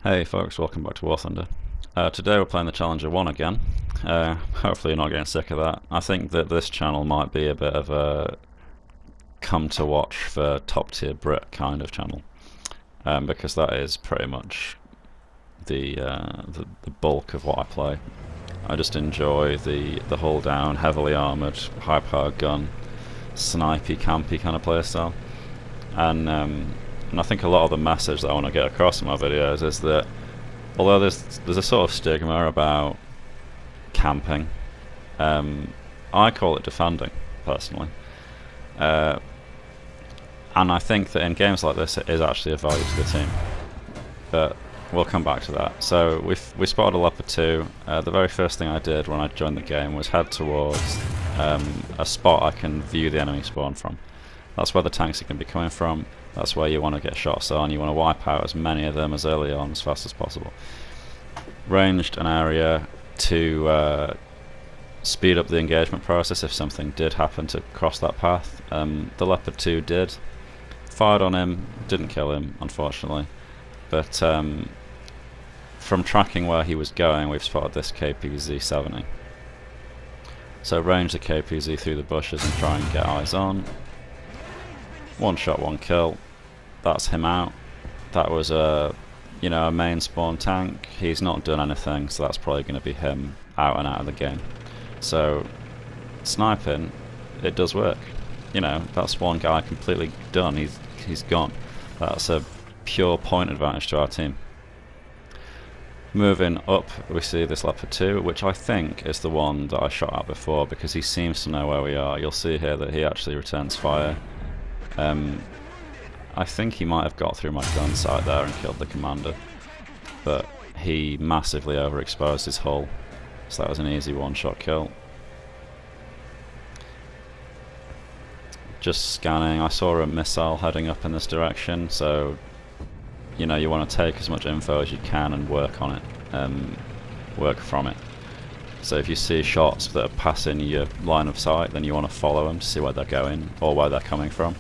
Hey folks, welcome back to WarThunder. Today we're playing the Challenger 1 again. Hopefully you're not getting sick of that. I think that this channel might be a bit of a come to watch for top tier Brit kind of channel, because that is pretty much the bulk of what I play. I just enjoy the hull down, heavily armoured, high powered gun, snipey, campy kind of playstyle. And I think a lot of the message that I want to get across in my videos is that although there's a sort of stigma about camping, I call it defunding personally, and I think that in games like this it is actually a value to the team. But we'll come back to that. So we spotted a leopard 2. The very first thing I did when I joined the game was head towards a spot I can view the enemy spawn from. That's where the tanks are going to be coming from. That's where you want to get shots on. You want to wipe out as many of them as early on, as fast as possible. Ranged an area to speed up the engagement process if something did happen to cross that path. The Leopard 2 did. Fired on him, didn't kill him, unfortunately. But from tracking where he was going, we've spotted this KPZ-70. So range the KPZ through the bushes and try and get eyes on. One shot, one kill. That's him out. That was a main spawn tank. He's not done anything, so that's probably going to be him out and out of the game. So sniping, it does work. That's one guy completely done. He's gone. That's a pure point advantage to our team. Moving up, we see this Leopard 2, which I think is the one that I shot at before because he seems to know where we are. You'll see here that he actually returns fire. I think he might have got through my gun sight there and killed the commander, but he massively overexposed his hull, so that was an easy one-shot kill. Just scanning, I saw a missile heading up in this direction, so you want to take as much info as you can and work on it, work from it. So if you see shots that are passing your line of sight, then you want to follow them to see where they're going or where they're coming from.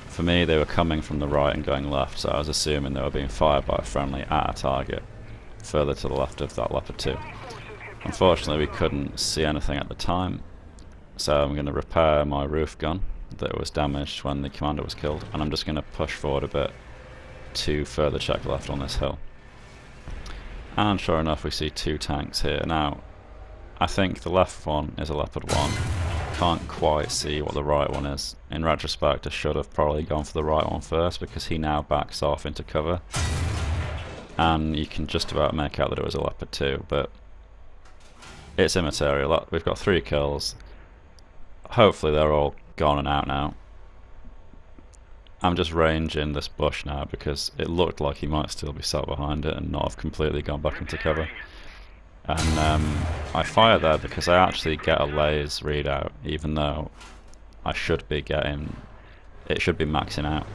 For me, they were coming from the right and going left, so I was assuming they were being fired by a friendly at a target further to the left of that Leopard 2. Unfortunately, we couldn't see anything at the time, so I'm going to repair my roof gun that was damaged when the commander was killed, and I'm just going to push forward a bit to further check left on this hill. And sure enough, we see two tanks here. Now, I think the left one is a Leopard 1. Can't quite see what the right one is. In retrospect, I should have probably gone for the right one first because he now backs off into cover. And you can just about make out that it was a Leopard 2, but it's immaterial. We've got 3 kills. Hopefully they're all gone and out now. I'm just ranging this bush now because it looked like he might still be sat behind it and not have completely gone back into cover. And I fire there because I actually get a laser readout, even though I should be getting, it should be maxing out.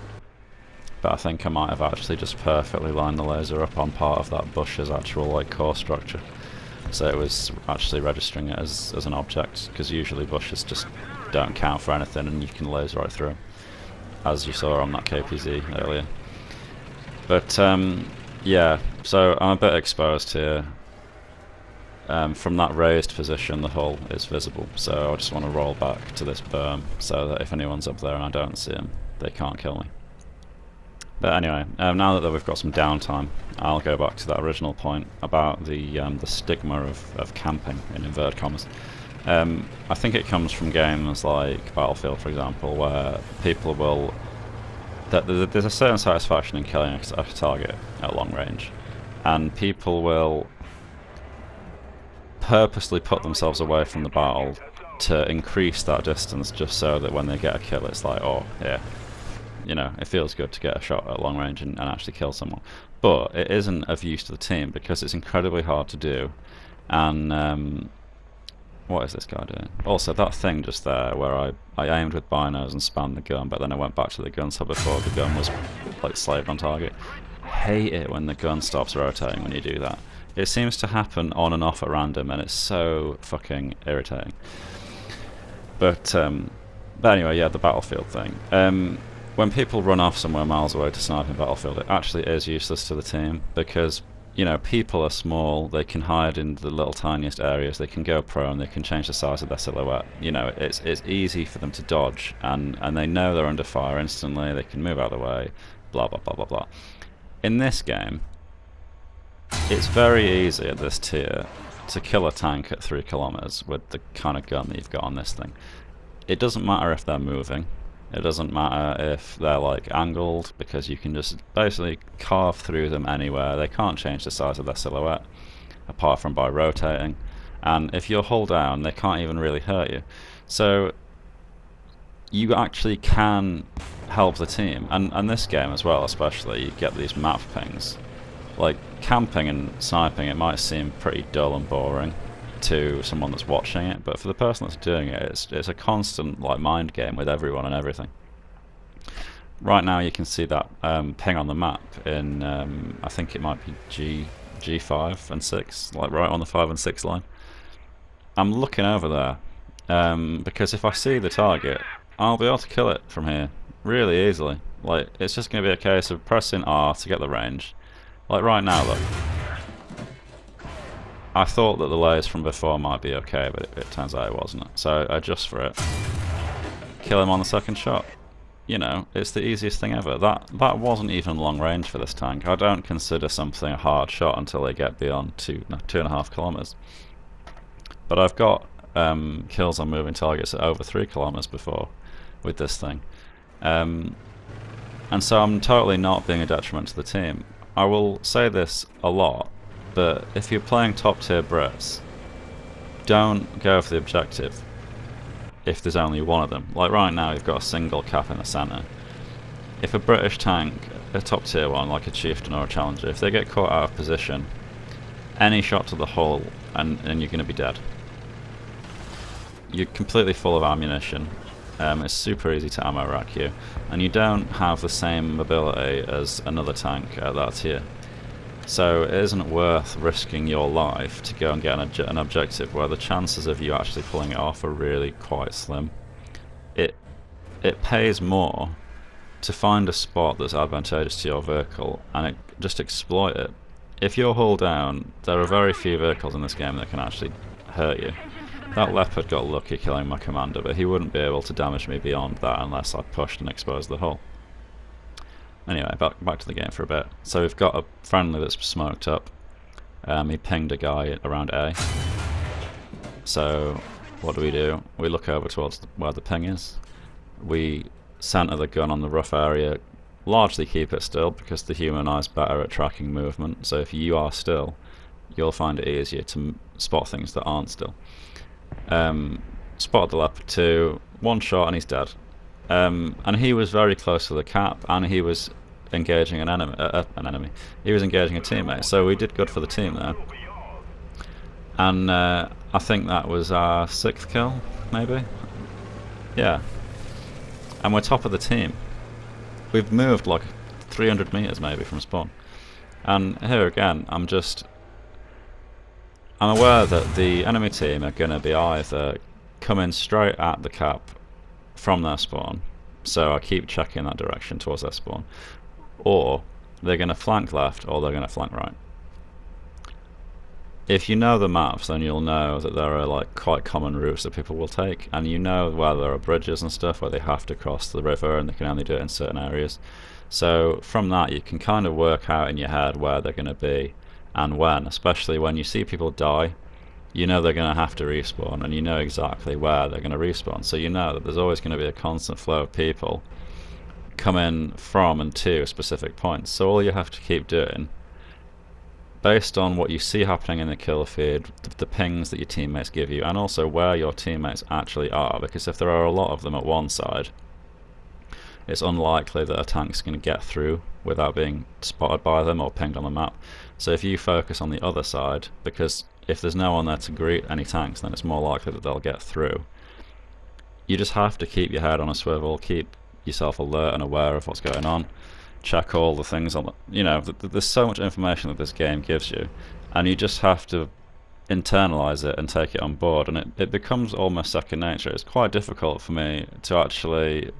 But I think I might have actually just perfectly lined the laser up on part of that bush's actual core structure. So it was actually registering it as an object, because usually bushes just don't count for anything and you can laser right through them, as you saw on that KPZ earlier. But yeah, so I'm a bit exposed here. From that raised position the hull is visible, so I just want to roll back to this berm so that if anyone's up there and I don't see them, they can't kill me. But anyway, now that we've got some downtime, I'll go back to that original point about the stigma of camping, in inverted commas. I think it comes from games like Battlefield, for example, where people will... There's a certain satisfaction in killing a target at long range, and people will purposely put themselves away from the battle to increase that distance just so that when they get a kill it's like, oh yeah, it feels good to get a shot at long range and actually kill someone. But it isn't of use to the team because it's incredibly hard to do. And what is this guy doing? Also, that thing just there where I aimed with binos and spammed the gun, but then I went back to the gun so before the gun was slaved on target. Hate it when the gun stops rotating when you do that. It seems to happen on and off at random, and it's so fucking irritating. But anyway, yeah, the Battlefield thing. When people run off somewhere miles away to snipe in Battlefield, it actually is useless to the team, because you know, people are small, they can hide in the little tiniest areas, they can go prone, they can change the size of their silhouette. You know, it's easy for them to dodge, and they know they're under fire instantly, they can move out of the way, blah blah blah blah blah. In this game, it's very easy at this tier to kill a tank at 3 kilometers with the kind of gun that you've got on this thing. It doesn't matter if they're moving, it doesn't matter if they're like angled, because you can just basically carve through them anywhere. They can't change the size of their silhouette apart from by rotating, and if you're hull down they can't even really hurt you. So you actually can help the team, and this game as well especially, you get these map pings. Like camping and sniping, it might seem pretty dull and boring to someone that's watching it, but for the person that's doing it, it's a constant like mind game with everyone and everything. Right now you can see that ping on the map in I think it might be G5 and 6, like right on the 5 and 6 line. I'm looking over there because if I see the target, I'll be able to kill it from here really easily. Like, it's just going to be a case of pressing R to get the range. Like right now, look. I thought that the layers from before might be okay, but it turns out it wasn't. So I adjust for it. Kill him on the second shot. You know, it's the easiest thing ever. That wasn't even long range for this tank. I don't consider something a hard shot until they get beyond 2.5 kilometers. But I've got kills on moving targets at over 3 kilometers before with this thing. And so I'm totally not being a detriment to the team. I will say this a lot, but if you're playing top tier Brits, don't go for the objective if there's only one of them. Like right now you've got a single cap in the centre. If a British tank, a top tier one like a Chieftain or a Challenger, if they get caught out of position, any shot to the hull and you're going to be dead. You're completely full of ammunition. It's super easy to ammo rack you, and you don't have the same mobility as another tank at that tier. So it isn't worth risking your life to go and get an objective where the chances of you actually pulling it off are really quite slim. It pays more to find a spot that's advantageous to your vehicle and just exploit it. If you're hull down, there are very few vehicles in this game that can actually hurt you. That leopard got lucky killing my commander, but he wouldn't be able to damage me beyond that unless I pushed and exposed the hull. Anyway, back to the game for a bit. So we've got a friendly that's smoked up. He pinged a guy around A. So what do? We look over towards where the ping is. We centre the gun on the rough area, largely keep it still because the human eye's better at tracking movement. So if you are still, you'll find it easier to spot things that aren't still. Spotted the leopard 2, one shot and he's dead. And he was very close to the cap, and he was engaging an enemy. He was engaging a teammate, so we did good for the team there. And I think that was our 6th kill, maybe? Yeah. And we're top of the team. We've moved like 300 meters maybe from spawn. And here again, I'm aware that the enemy team are going to be either coming straight at the cap from their spawn, so I keep checking that direction towards their spawn, or they're going to flank left or they're going to flank right. If you know the maps, then you'll know that there are like quite common routes that people will take, and you know where there are bridges and stuff where they have to cross the river and they can only do it in certain areas. So from that you can kind of work out in your head where they're going to be and when, especially when you see people die. You know they're going to have to respawn, and you know exactly where they're going to respawn, so you know that there's always going to be a constant flow of people coming from and to specific points. So all you have to keep doing, based on what you see happening in the kill feed, the pings that your teammates give you, and also where your teammates actually are, because if there are a lot of them at one side, it's unlikely that a tank's going to get through without being spotted by them or pinged on the map. So if you focus on the other side, because if there's no one there to greet any tanks, then it's more likely that they'll get through. You just have to keep your head on a swivel, keep yourself alert and aware of what's going on, check all the things on the, you know, there's so much information that this game gives you, and you just have to internalize it and take it on board, and it becomes almost second nature. It's quite difficult for me to actually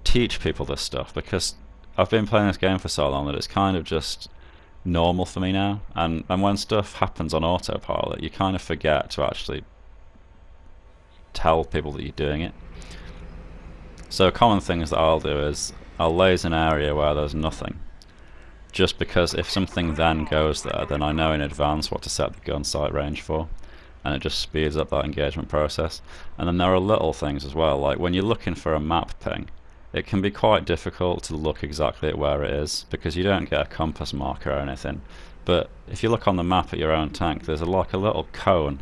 teach people this stuff because I've been playing this game for so long that it's kind of just normal for me now, and when stuff happens on autopilot, you kind of forget to actually tell people that you're doing it. So common things that I'll do is I'll laze an area where there's nothing, just because if something then goes there, then I know in advance what to set the gun sight range for, and it just speeds up that engagement process. And then there are little things as well, like when you're looking for a map ping, it can be quite difficult to look exactly at where it is, because you don't get a compass marker or anything. But if you look on the map at your own tank, there's like a little cone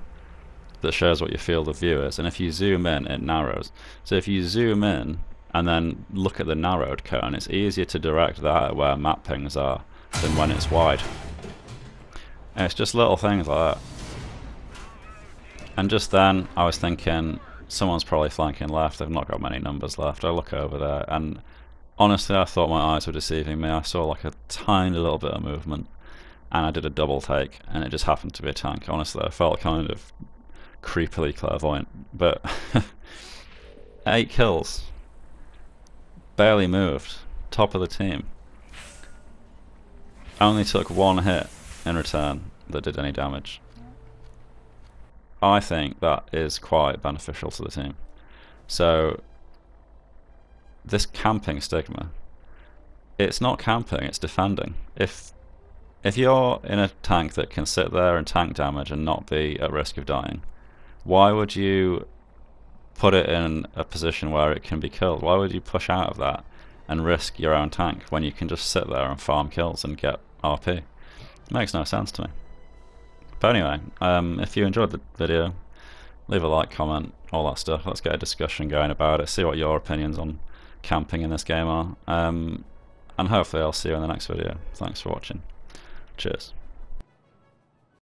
that shows what your field of view is, and if you zoom in, it narrows. So if you zoom in and then look at the narrowed cone, it's easier to direct that at where map pings are than when it's wide. And it's just little things like that. And just then I was thinking, someone's probably flanking left, they've not got many numbers left. I look over there and honestly I thought my eyes were deceiving me. I saw like a tiny little bit of movement and I did a double take and it just happened to be a tank. Honestly, I felt kind of creepily clairvoyant, but 8 kills, barely moved, top of the team. Only took 1 hit in return that did any damage. I think that is quite beneficial to the team. So this camping stigma, it's not camping, it's defending. If you're in a tank that can sit there and tank damage and not be at risk of dying, why would you put it in a position where it can be killed? Why would you push out of that and risk your own tank when you can just sit there and farm kills and get RP? It makes no sense to me. But anyway, if you enjoyed the video, leave a like, comment, all that stuff. Let's get a discussion going about it, see what your opinions on camping in this game are, and hopefully I'll see you in the next video. Thanks for watching. Cheers.